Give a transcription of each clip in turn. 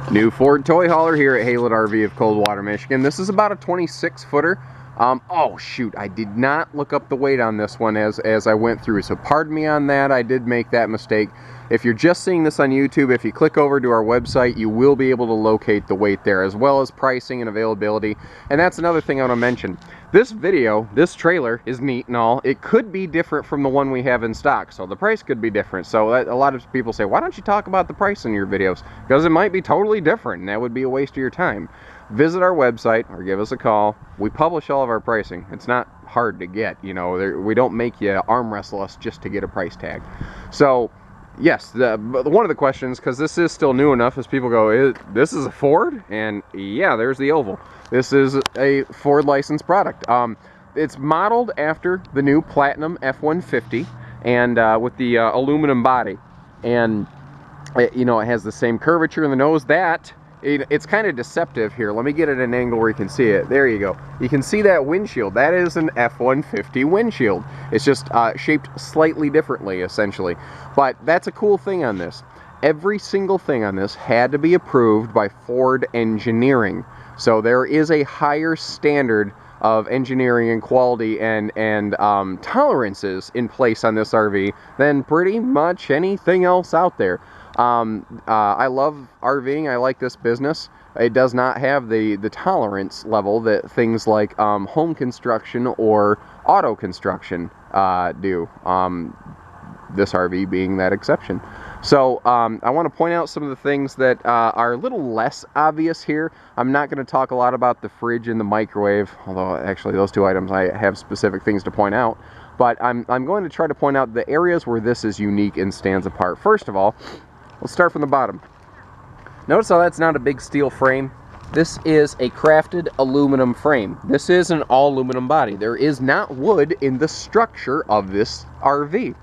New Ford toy hauler here at Haylett RV of Coldwater, Michigan. This is about a 26 footer. Oh shoot, I did not look up the weight on this one as I went through, so pardon me on that. I did make that mistake. If you're just seeing this on YouTube, if you click over to our website, you will be able to locate the weight there, as well as pricing and availability. And that's another thing I want to mention. This video, this trailer is neat and all. It could be different from the one we have in stock, so the price could be different. So a lot of people say, why don't you talk about the price in your videos? Because it might be totally different, and that would be a waste of your time. Visit our website or give us a call. We publish all of our pricing. It's not hard to get, you know. We don't make you arm wrestle us just to get a price tag. So yes, one of the questions, because this is still new enough, is people go, this is a Ford? And yeah, there's the oval. This is a Ford licensed product. It's modeled after the new Platinum F-150 and with the aluminum body. And you know, it has the same curvature in the nose. It's kind of deceptive here. Let me get it at an angle where you can see it. There you go. You can see that windshield. That is an F-150 windshield. It's just shaped slightly differently, essentially. But that's a cool thing on this. Every single thing on this had to be approved by Ford Engineering. So there is a higher standard of engineering and quality and tolerances in place on this RV than pretty much anything else out there. I love RVing. I like this business. It does not have the tolerance level that things like home construction or auto construction do. This RV being that exception. So I want to point out some of the things that are a little less obvious here. I'm not going to talk a lot about the fridge and the microwave, although actually those two items I have specific things to point out. But I'm going to try to point out the areas where this is unique and stands apart. First of all, let's start from the bottom. Notice how that's not a big steel frame. This is a crafted aluminum frame. This is an all aluminum body. There is not wood in the structure of this RV.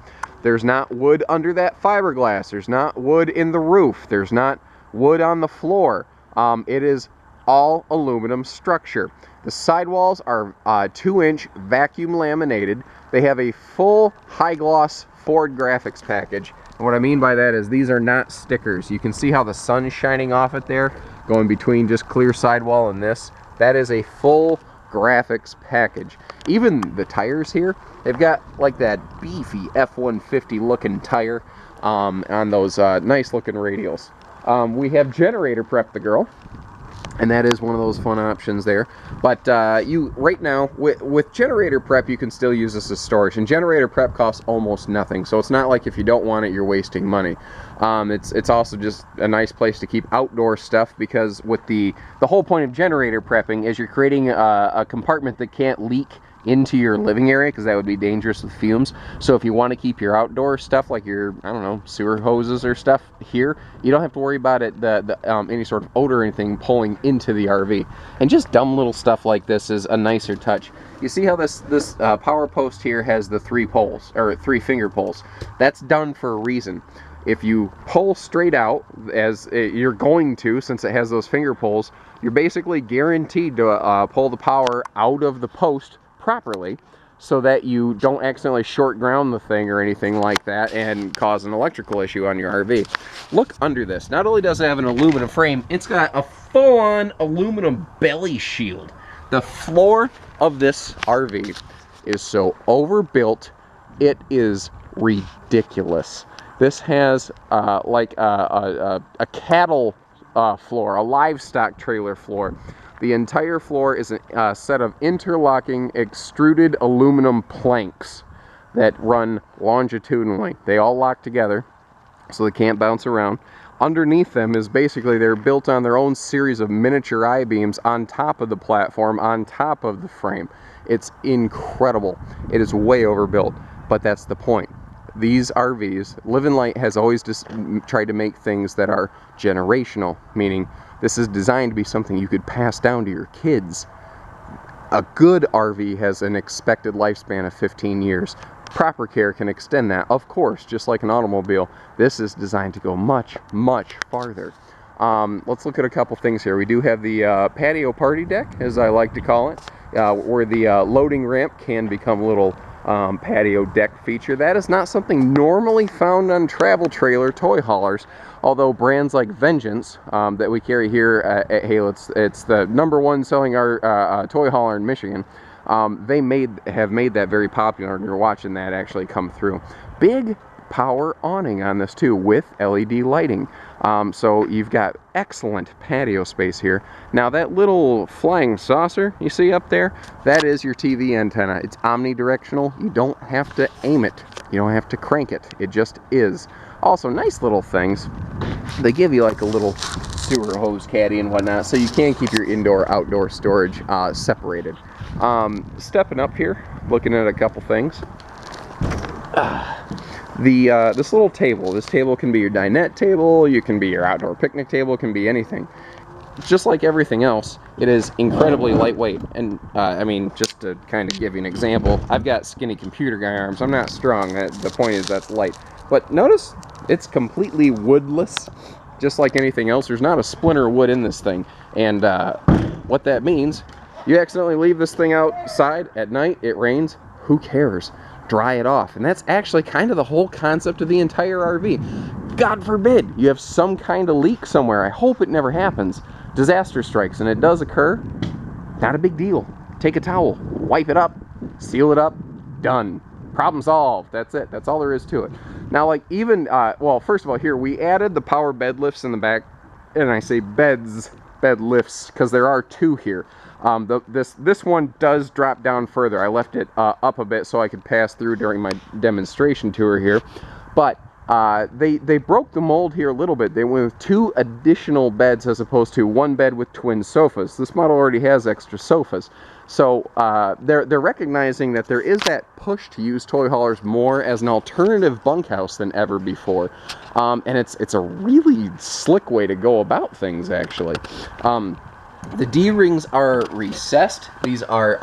There's not wood under that fiberglass. There's not wood in the roof. There's not wood on the floor. It is all aluminum structure. The sidewalls are 2-inch vacuum laminated. They have a full high gloss Ford graphics package. And what I mean by that is these are not stickers. You can see how the sun's shining off it there, going between just clear sidewall and this. That is a full graphics package. Even the tires here, they've got like that beefy F-150 looking tire on those nice looking radials. We have generator prep the girl, and that is one of those fun options there. But right now with generator prep, you can still use this as storage, and generator prep costs almost nothing, so it's not like if you don't want it you're wasting money. It's also just a nice place to keep outdoor stuff, because with the whole point of generator prepping is you're creating a compartment that can't leak into your living area, because that would be dangerous with fumes. So if you want to keep your outdoor stuff, like your, I don't know, sewer hoses or stuff here, you don't have to worry about it, any sort of odor or anything pulling into the RV. And just dumb little stuff like this is a nicer touch. You see how this power post here has the 3 poles, or 3 finger poles. That's done for a reason. If you pull straight out, as you're going to, since it has those finger poles, you're basically guaranteed to pull the power out of the post properly, so that you don't accidentally short ground the thing or anything like that and cause an electrical issue on your RV. Look under this. Not only does it have an aluminum frame, it's got a full-on aluminum belly shield. The floor of this RV is so overbuilt, it is ridiculous. This has like a cattle floor, a livestock trailer floor. The entire floor is a set of interlocking extruded aluminum planks that run longitudinally. They all lock together, so they can't bounce around. Underneath them is basically, they're built on their own series of miniature I-beams on top of the platform, on top of the frame. It's incredible. It is way overbuilt, but that's the point. These RVs, Living Light has always just tried to make things that are generational, meaning this is designed to be something you could pass down to your kids. A good RV has an expected lifespan of 15 years. Proper care can extend that, of course, just like an automobile. This is designed to go much, much farther. Let's look at a couple things here. We do have the patio party deck, as I like to call it, where the loading ramp can become a little patio deck feature. That is not something normally found on travel trailer toy haulers, Although brands like Vengeance that we carry here at Hale, it's the #1 selling toy hauler in Michigan. They have made that very popular, and you're watching that actually come through. Big power awning on this too, with LED lighting. So you've got excellent patio space here. Now that little flying saucer you see up there, that is your TV antenna. It's omnidirectional. You don't have to aim it. You don't have to crank it. It just is. Also, nice little things. They give you like a little sewer hose caddy and whatnot, so you can keep your indoor-outdoor storage separated. Stepping up here, looking at a couple things. This little table. This table can be your dinette table. You can be your outdoor picnic table. It can be anything. Just like everything else, it is incredibly lightweight. And I mean, just to kind of give you an example, I've got skinny computer guy arms. I'm not strong. The point is that's light. But notice it's completely woodless, just like anything else. There's not a splinter of wood in this thing. And what that means, you accidentally leave this thing outside at night, it rains, who cares? Dry it off. And that's actually kind of the whole concept of the entire RV. God forbid you have some kind of leak somewhere. I hope it never happens. Disaster strikes, and it does occur. Not a big deal. Take a towel, wipe it up, seal it up, done. Problem solved. That's it. That's all there is to it. Now, like even, well, first of all, here we added the power bed lifts in the back, and I say bed lifts because there are 2 here. This one does drop down further. I left it up a bit so I could pass through during my demonstration tour here. But they broke the mold here a little bit. They went with 2 additional beds as opposed to 1 bed with twin sofas. This model already has extra sofas. So they're recognizing that there is that push to use toy haulers more as an alternative bunkhouse than ever before. And it's a really slick way to go about things, actually. The D-rings are recessed. These are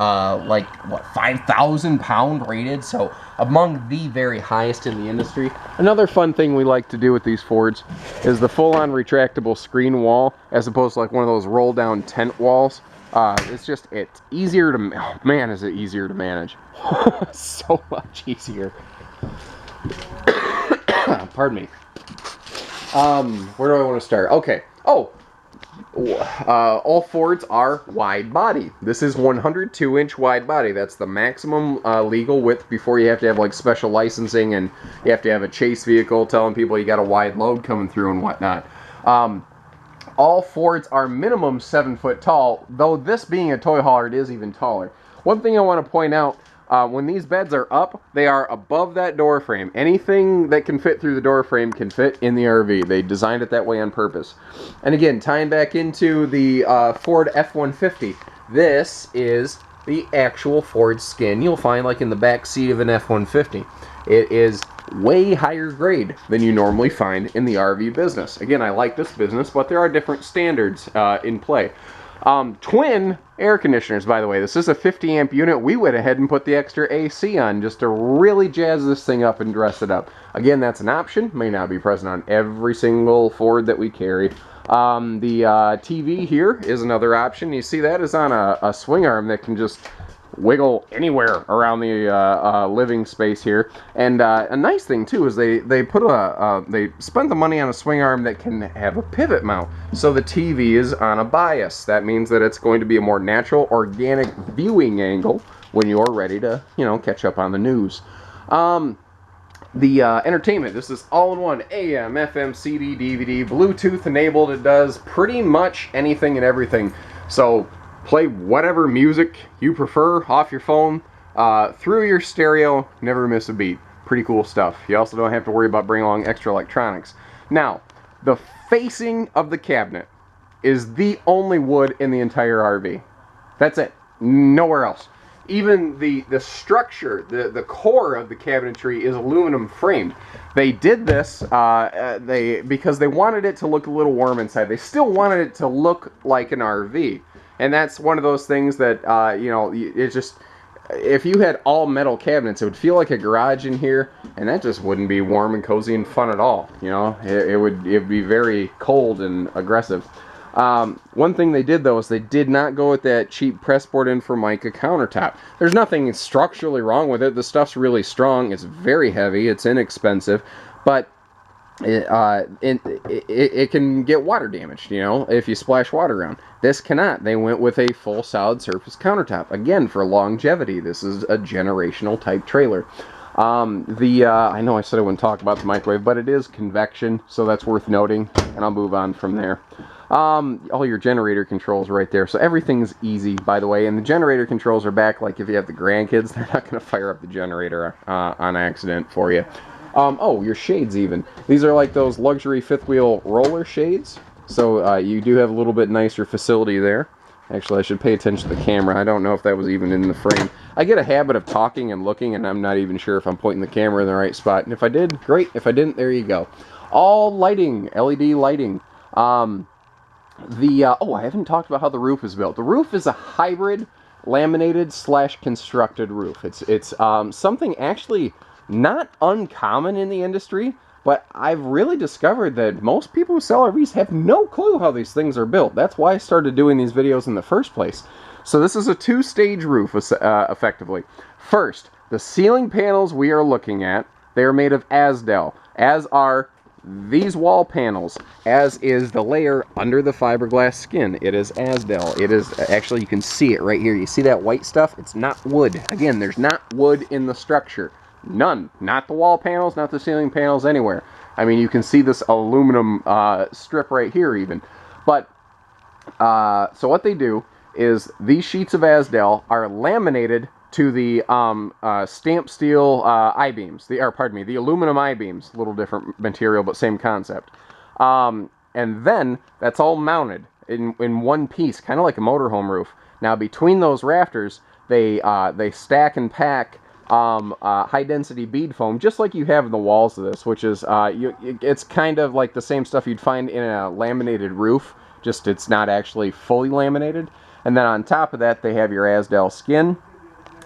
like, what, 5,000 pound rated, so among the very highest in the industry. Another fun thing we like to do with these Fords is the full-on retractable screen wall, as opposed to like one of those roll-down tent walls. It's easier to, oh man, is it easier to manage. So much easier. Pardon me. Where do I want to start? Okay. Oh. All Fords are wide body. This is 102-inch wide body. That's the maximum legal width before you have to have like special licensing, and you have to have a chase vehicle telling people you got a wide load coming through and whatnot. All Fords are minimum 7 foot tall, though this being a toy hauler, it is even taller. One thing I want to point out, when these beds are up, they are above that door frame. Anything that can fit through the door frame can fit in the RV. They designed it that way on purpose. And again, tying back into the Ford F-150, this is the actual Ford skin you'll find like in the back seat of an F-150. It is way higher grade than you normally find in the RV business. Again, I like this business, but there are different standards in play. Twin air conditioners, by the way. This is a 50 amp unit. We went ahead and put the extra AC on just to really jazz this thing up and dress it up. Again, that's an option. May not be present on every single Ford that we carry. The TV here is another option. You see that is on a swing arm that can just wiggle anywhere around the living space here. And a nice thing too is they spent the money on a swing arm that can have a pivot mount, so the TV is on a bias. That means that it's going to be a more natural, organic viewing angle when you're ready to, you know, catch up on the news. The entertainment, this is all-in-one AM, FM, CD, DVD, Bluetooth enabled. It does pretty much anything and everything. So play whatever music you prefer off your phone, through your stereo, never miss a beat. Pretty cool stuff. You also don't have to worry about bringing along extra electronics. Now, the facing of the cabinet is the only wood in the entire RV. That's it. Nowhere else. Even the structure, the core of the cabinetry is aluminum framed. They did this because they wanted it to look a little warm inside. They still wanted it to look like an RV. And that's one of those things that, you know, it's just, if you had all metal cabinets, it would feel like a garage in here, and that just wouldn't be warm and cozy and fun at all. You know, it'd be very cold and aggressive. One thing they did, though, is they did not go with that cheap pressboard in Formica countertop. There's nothing structurally wrong with it. The stuff's really strong. It's very heavy. It's inexpensive. But it can get water damaged, if you splash water around. This cannot. They went with a full solid surface countertop. Again, for longevity, this is a generational type trailer. I know I said I wouldn't talk about the microwave, but it is convection, so that's worth noting, and I'll move on from there. All your generator controls right there, so everything's easy, by the way, and the generator controls are back. Like if you have the grandkids, they're not going to fire up the generator on accident for you. Oh, your shades even. These are like those luxury fifth wheel roller shades. So you do have a little bit nicer facility there. Actually, I should pay attention to the camera. I don't know if that was even in the frame. I get a habit of talking and looking, and I'm not even sure if I'm pointing the camera in the right spot. And if I did, great. If I didn't, there you go. All lighting, LED lighting. Oh, I haven't talked about how the roof is built. The roof is a hybrid laminated / constructed roof. It's something actually not uncommon in the industry, but I've really discovered that most people who sell RVs have no clue how these things are built. That's why I started doing these videos in the first place. So this is a two-stage roof, effectively. First, the ceiling panels we are looking at, they are made of Azdel, as are these wall panels, as is the layer under the fiberglass skin. It is Azdel. It is, actually, you can see it right here. You see that white stuff? It's not wood. Again, there's not wood in the structure. None. Not the wall panels, not the ceiling panels, anywhere. I mean, you can see this aluminum strip right here even. But, so what they do is these sheets of Azdel are laminated to the stamped steel I-beams. The aluminum I-beams. A little different material, but same concept. And then, that's all mounted in one piece, kind of like a motorhome roof. Now, between those rafters, they stack and pack high-density bead foam, just like you have in the walls of this, which is, it's kind of like the same stuff you'd find in a laminated roof, just it's not actually fully laminated. And then on top of that, they have your Azdel skin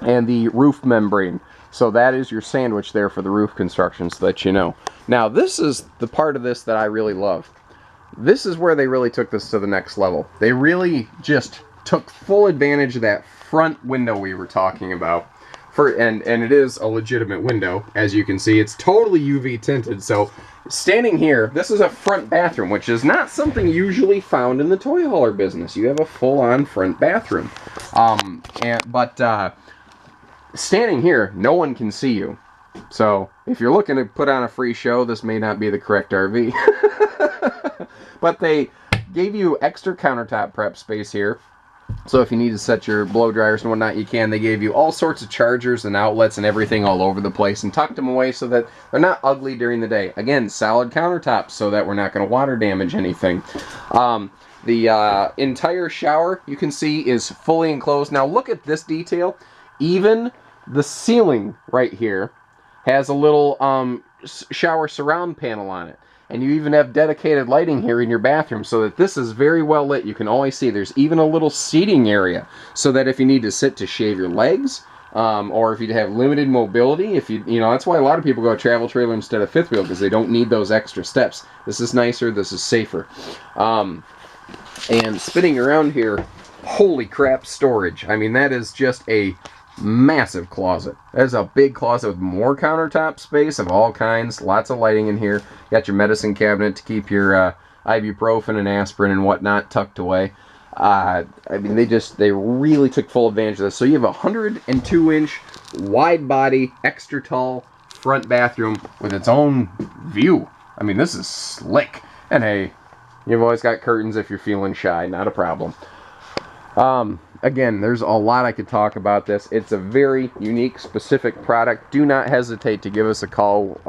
and the roof membrane. So that is your sandwich there for the roof construction, so that you know. Now, this is the part of this that I really love. This is where they really took this to the next level. They really just took full advantage of that front window we were talking about. And it is a legitimate window, as you can see. It's totally UV tinted, so standing here, this is a front bathroom, which is not something usually found in the toy hauler business. You have a full-on front bathroom. But standing here, no one can see you. So if you're looking to put on a free show, this may not be the correct RV. But they gave you extra countertop prep space here. So if you need to set your blow dryers and whatnot, you can. They gave you all sorts of chargers and outlets and everything all over the place and tucked them away so that they're not ugly during the day. Again, solid countertops so that we're not going to water damage anything. The entire shower, you can see, is fully enclosed. Now look at this detail. Even the ceiling right here has a little shower surround panel on it. And you even have dedicated lighting here in your bathroom so that this is very well lit. You can always see there's even a little seating area so that if you need to sit to shave your legs, or if you have limited mobility, that's why a lot of people go a travel trailer instead of fifth wheel, because they don't need those extra steps. This is nicer, this is safer. And spinning around here, holy crap, storage. I mean, that is just a massive closet. That is a big closet with more countertop space of all kinds. Lots of lighting in here. You got your medicine cabinet to keep your ibuprofen and aspirin and whatnot tucked away. I mean, they really took full advantage of this. So you have a 102-inch wide body, extra tall front bathroom with its own view. I mean, this is slick. And hey, you've always got curtains if you're feeling shy. Not a problem. Again, there's a lot I could talk about this. It's a very unique, specific product. Do not hesitate to give us a call.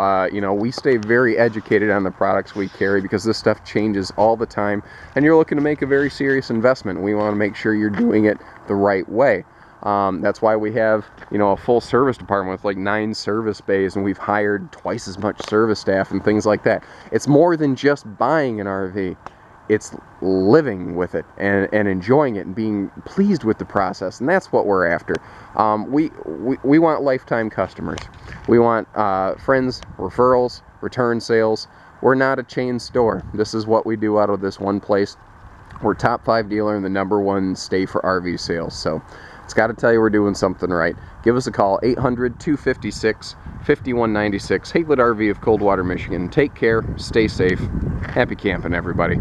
We stay very educated on the products we carry because this stuff changes all the time. And you're looking to make a very serious investment. We want to make sure you're doing it the right way. That's why we have, a full service department with like 9 service bays, and we've hired twice as much service staff and things like that. It's more than just buying an RV. It's living with it and enjoying it and being pleased with the process, and that's what we're after. We want lifetime customers. We want friends, referrals, return sales. We're not a chain store. This is what we do out of this one place. We're top 5 dealer and the #1 stay for RV sales. So It's got to tell you we're doing something right. Give us a call, 800-256-5196. Haylett RV of Coldwater, Michigan. Take care, stay safe. Happy camping, everybody.